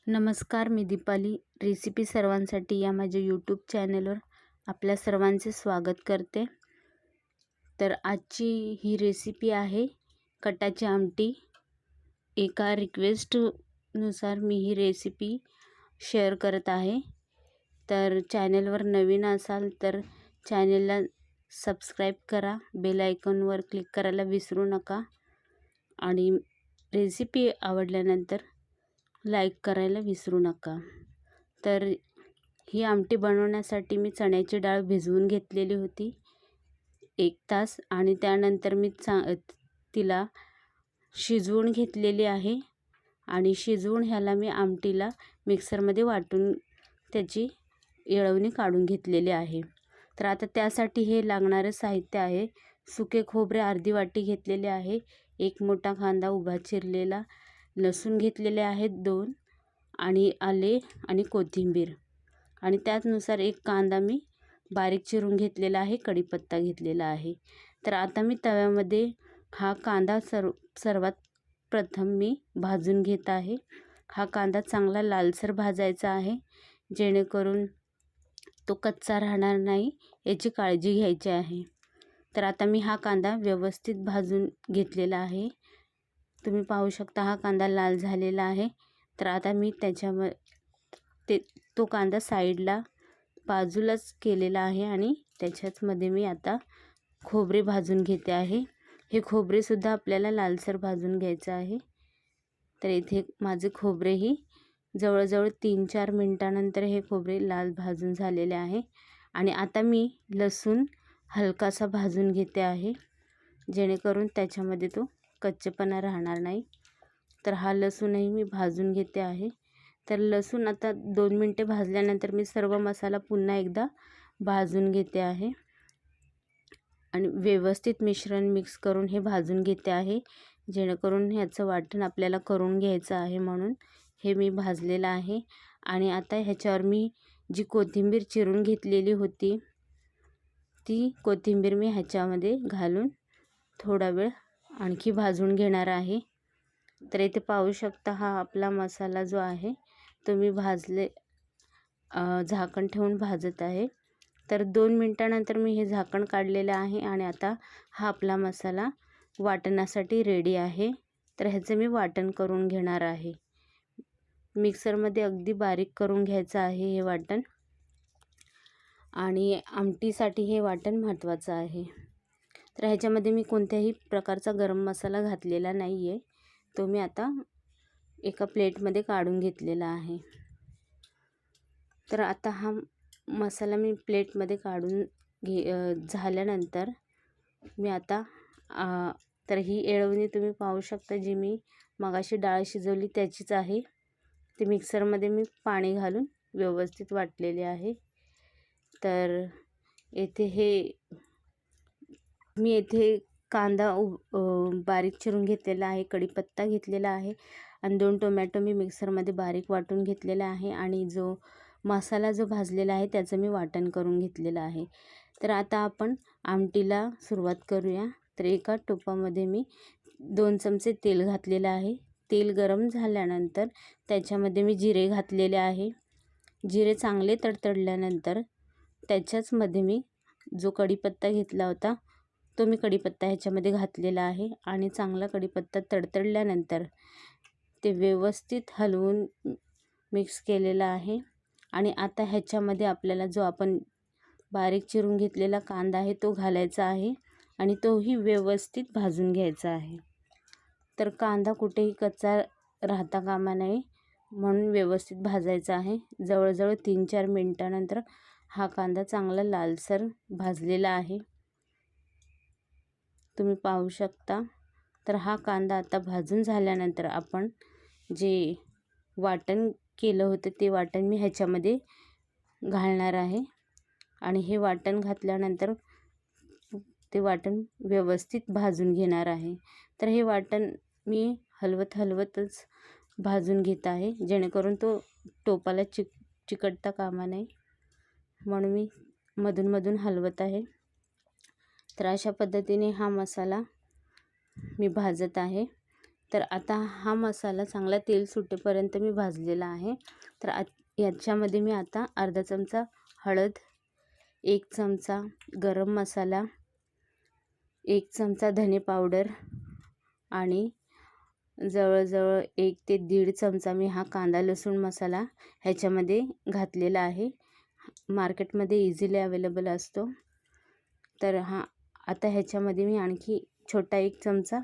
नमस्कार, मी दीपाली. रेसिपी सर्वांसाठी या माझ्या यूट्यूब चॅनलवर आपल्या सर्वांचे स्वागत करते. तर आजची ही रेसिपी आहे कटाची आमटी. एका रिक्वेस्टनुसार मी ही रेसिपी शेअर करत आहे. तर चॅनलवर नवीन असाल तर चॅनलला सबस्क्राईब करा, बेल आयकॉनवर क्लिक करायला विसरू नका आणि रेसिपी आवडल्यानंतर लाईक करायला विसरू नका. तर ही आमटी बनवण्यासाठी मी चण्याची डाळ भिजवून घेतलेली होती 1 तास आणि त्यानंतर मी तिला शिजवून घेतलेली आहे आणि शिजवून ह्याला मी आमटीला मिक्सरमध्ये वाटून त्याची येळवणी काढून घेतलेली आहे. तर आता त्यासाठी हे लागणारे साहित्य आहे. सुके खोबरे अर्धी वाटी घेतलेले आहे, 1 मोठा कांदा उभा चिरलेला, लसूण घेतलेले आहेत 2 आणि आले आणि कोथिंबीर आणि त्यानुसार 1 कांदा मी बारीक चिरून घेतलेला आहे, कढीपत्ता घेतलेला आहे. तर आता मी तव्यामध्ये हा कांदा सर्वात प्रथम मी भाजून घेत आहे. हा कांदा चांगला लालसर भाजायचा आहे, जेणेकरून तो कच्चा राहणार नाही याची काळजी घ्यायची आहे. तर आता मी हा कांदा व्यवस्थित भाजून घेतलेला आहे. तुम्ही पाहू शकता हा कांदा लाल झालेला आहे. तर आता मी तो कांदा साईडला बाजूलाच केलेला आहे आणि त्याच्याचमध्ये मी आता खोबरे भाजून घेते आहे. हे खोबरेसुद्धा आपल्याला लालसर भाजून घ्यायचं आहे. तर इथे माझे खोबरेही जवळजवळ 3-4 मिनटानंतर हे खोबरे लाल भाजून झालेले आहे. आणि आता मी लसूण हलकासा भाजून घेते आहे, जेणेकरून त्याच्यामध्ये तो कच्चेपणा राहणार नाही. तर हा लसूणही मी भाजून घेते आहे. तर लसूण आता 2 मिनटे भाजल्यानंतर मी सर्व मसाला पुन्हा एकदा भाजून घेते आहे आणि व्यवस्थित मिश्रण मिक्स करून हे भाजून घेते आहे, जेणेकरून ह्याचं वाटण आपल्याला करून घ्यायचं आहे, म्हणून हे मी भाजलेलं आहे. आणि आता ह्याच्यावर मी जी कोथिंबीर चिरून घेतलेली होती ती कोथिंबीर मी ह्याच्यामध्ये घालून थोडा वेळ आणखी भाजून घेणार आहे. तर इथे पाहू शकता हा आपला मसाला जो आहे तो मी झाकण ठेवून भाजत आहे. तर 2 मिनटानंतर मी हे झाकण काढलेलं आहे आणि आता हा आपला मसाला वाटणासाठी रेडी आहे. तर ह्याचं मी वाटण करून घेणार आहे. मिक्सरमध्ये अगदी बारीक करून घ्यायचं आहे हे वाटण आणि आमटीसाठी हे वाटण महत्त्वाचं आहे. तर ह्याच्यामध्ये मी कोणत्याही प्रकारचा गरम मसाला घातलेला नाही आहे. तो मी आता एका प्लेटमध्ये काढून घेतलेला आहे. तर आता हा मसाला मी प्लेटमध्ये काढून झाल्यानंतर मी आता तर ही येळवणी तुम्ही पाहू शकता, जी मी मगाशी डाळ शिजवली त्याचीच आहे. ते मिक्सरमध्ये मी पाणी घालून व्यवस्थित वाटलेले आहे. तर येथे कांदा बारीक चिरून घेतलेला आहे, कढीपत्ता घेतलेला आहे आणि 2 टोमॅटो मी मिक्सरमध्ये बारीक वाटून घेतलेला आहे आणि जो मसाला भाजलेला आहे त्याचं मी वाटण करून घेतलेलं आहे. तर आता आपण आमटीला सुरुवात करूया. तर एका टोपामध्ये मी 2 चमचे तेल घातलेलं आहे. तेल गरम झाल्यानंतर त्याच्यामध्ये मी जिरे घातलेले आहे. जिरे चांगले तडतडल्यानंतर त्याच्याचमध्ये मी जो कढीपत्ता घेतला होता तो मी कढीपत्ता ह्याच्यामध्ये घातलेला आहे आणि चांगला कढीपत्ता तडतडल्यानंतर ते व्यवस्थित हलवून मिक्स केलेला आहे. आणि आता ह्याच्यामध्ये आपल्याला जो आपण बारीक चिरून घेतलेला कांदा आहे तो घालायचा आहे आणि तोही व्यवस्थित भाजून घ्यायचा आहे. तर कांदा कुठेही कच्चा राहता कामा नये म्हणून व्यवस्थित भाजायचा आहे. जवळजवळ 3-4 मिनटानंतर हा कांदा चांगला लालसर भाजलेला आहे, तुम्ही पाहू शकता. तर हा कांदा आता भाजून झाल्यानंतर आपण जे वाटण केलं होतं ते वाटण मी ह्याच्यामध्ये घालणार आहे आणि हे वाटण घातल्यानंतर ते वाटण व्यवस्थित भाजून घेणार आहे. तर हे वाटण मी हलवतच भाजून घेत आहे, जेणेकरून तो टोपाला चिकटता कामा नये, म्हणून मी मधून हलवत आहे. तर अशा पद्धतीने हा मसाला मी भाजत आहे तर आता हा मसाला चांगला तेल सुटेपर्यंत मी भाजलेला आहे. तर याच्यामध्ये मी आता अर्धा चमचा हळद, 1 चमचा गरम मसाला, 1 चमचा धने पावडर आणि जवळजवळ 1 ते 1.5 चमचा मी हा कांदा लसूण मसाला ह्याच्यामध्ये घातलेला आहे. मार्केटमध्ये इझिली अवेलेबल असतो. तर आता ह्याच्यामध्ये मी आणखी छोटा 1 चमचा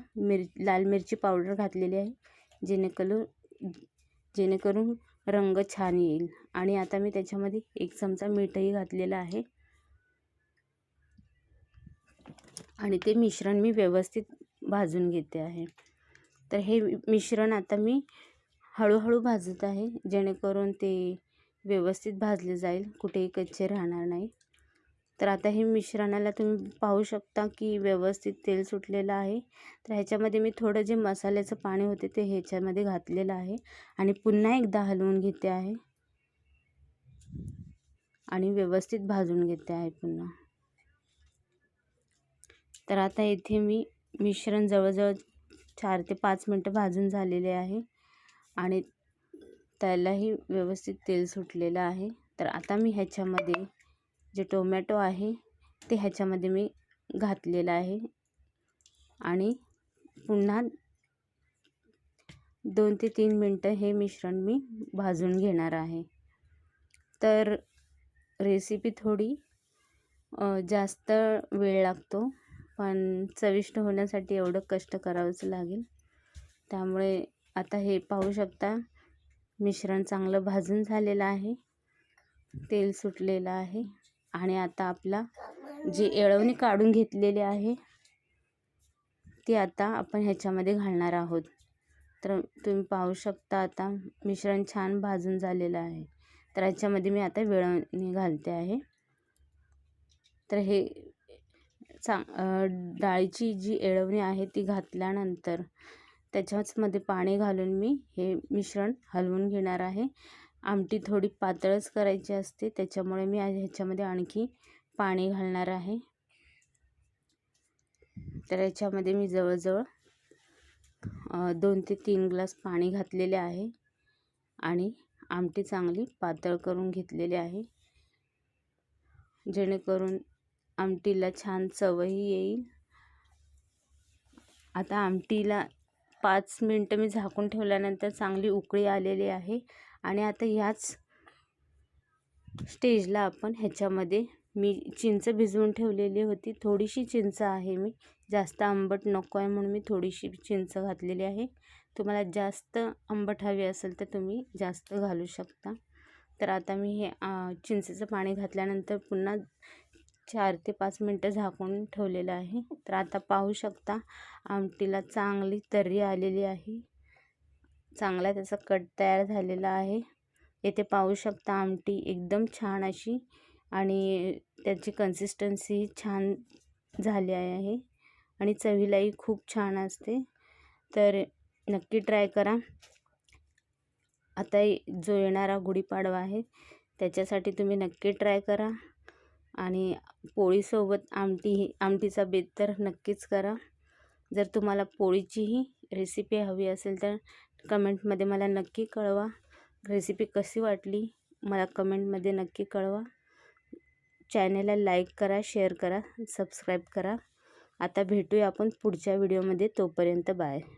लाल मिरची पावडर घातलेली आहे, जेणेकरून रंग छान येईल. आणि आता मी त्याच्यामध्ये 1 चमचा मीठही घातलेला आहे आणि ते मिश्रण मी व्यवस्थित भाजून घेते आहे. तर हे मिश्रण आता मी हळूहळू भाजत आहे, जेणेकरून ते व्यवस्थित भाजले जाईल, कुठेही कच्चे राहणार नाही. तर आता हे मिश्रणाला तुम्ही पाहू शकता की व्यवस्थित तेल सुटलेलं आहे. तर ह्याच्यामध्ये मी थोडं जे मसाल्याचं पाणी होते ते ह्याच्यामध्ये घातलेलं आहे आणि पुन्हा एकदा हलवून घेते आहे आणि व्यवस्थित भाजून घेते आहे पुन्हा. तर आता इथे मी मिश्रण जवळजवळ 4 ते 5 मिनटं भाजून झालेले आहे आणि त्यालाही व्यवस्थित तेल सुटलेलं आहे. तर आता मी ह्याच्यामध्ये जे टोमॅटो आहे ते ह्याच्यामध्ये मी घातलेलं आहे आणि पुन्हा 2 ते 3 मिनटं हे मिश्रण मी भाजून घेणार आहे. तर रेसिपी थोडी जास्त वेळ लागतो, पण चविष्ट होण्यासाठी एवढं कष्ट करावंच लागेल. त्यामुळे आता हे पाहू शकता मिश्रण चांगलं भाजून झालेलं आहे, तेल सुटलेलं आहे आणि आता आपला जी येळवणी काढून घेतलेली आहे ती आता आपण ह्याच्यामध्ये घालणार आहोत. तर तुम्ही पाहू शकता आता मिश्रण छान भाजून झालेलं आहे. तर ह्याच्यामध्ये मी आता येळवणी घालते आहे. तर हे डाळीची जी येळवणी आहे ती घातल्यानंतर त्याच्याचमध्ये पाणी घालून मी हे मिश्रण हलवून घेणार आहे. आमटी थोडी पातळच करायची असते, त्याच्यामुळे मी ह्याच्यामध्ये आणखी पाणी घालणार आहे. तर याच्यामध्ये मी जवळजवळ 2 ते 3 ग्लास पाणी घातलेले आहे आणि आमटी चांगली पातळ करून घेतलेली आहे, जेणेकरून आमटीला छान चवही येईल. आता आमटीला 5 मिनटं मी झाकून ठेवल्यानंतर चांगली उकळी आलेली आहे आणि आता ह्याच स्टेजला आपण ह्याच्यामध्ये मी चिंच भिजवून ठेवलेली होती, थोडीशी चिंच आहे, मी जास्त आंबट नको आहे म्हणून मी थोडीशी चिंच घातलेली आहे. तुम्हाला जास्त आंबट हवी असेल तर तुम्ही जास्त घालू शकता. तर आता मी हे चिंचेचं पाणी घातल्यानंतर पुन्हा 4 ते 5 मिनटं झाकून ठेवलेलं आहे. तर आता पाहू शकता आमटीला चांगली तर्री आलेली आहे, चांगला त्याचा कट तयार झालेला आहे. येथे पाहू शकता आमटी एकदम छान अशी आणि त्याची कन्सिस्टन्सी छान झाली आहे आणि चवीलाही खूप छान असते. तर नक्की ट्राय करा. आता जो येणारा गुढीपाडवा आहे त्याच्यासाठी तुम्ही नक्की ट्राय करा आणि पोळीसोबत आमटीचा बेत तर नक्कीच करा. जर तुम्हाला पोळीचीही रेसिपी हवी असेल तर कमेंटमध्ये मला नक्की कळवा. रेसिपी कशी वाटली मला कमेंटमध्ये नक्की कळवा. चॅनलला लाईक करा, शेअर करा, सबस्क्राईब करा. आता भेटूया आपण पुढच्या व्हिडिओमध्ये. तोपर्यंत बाय.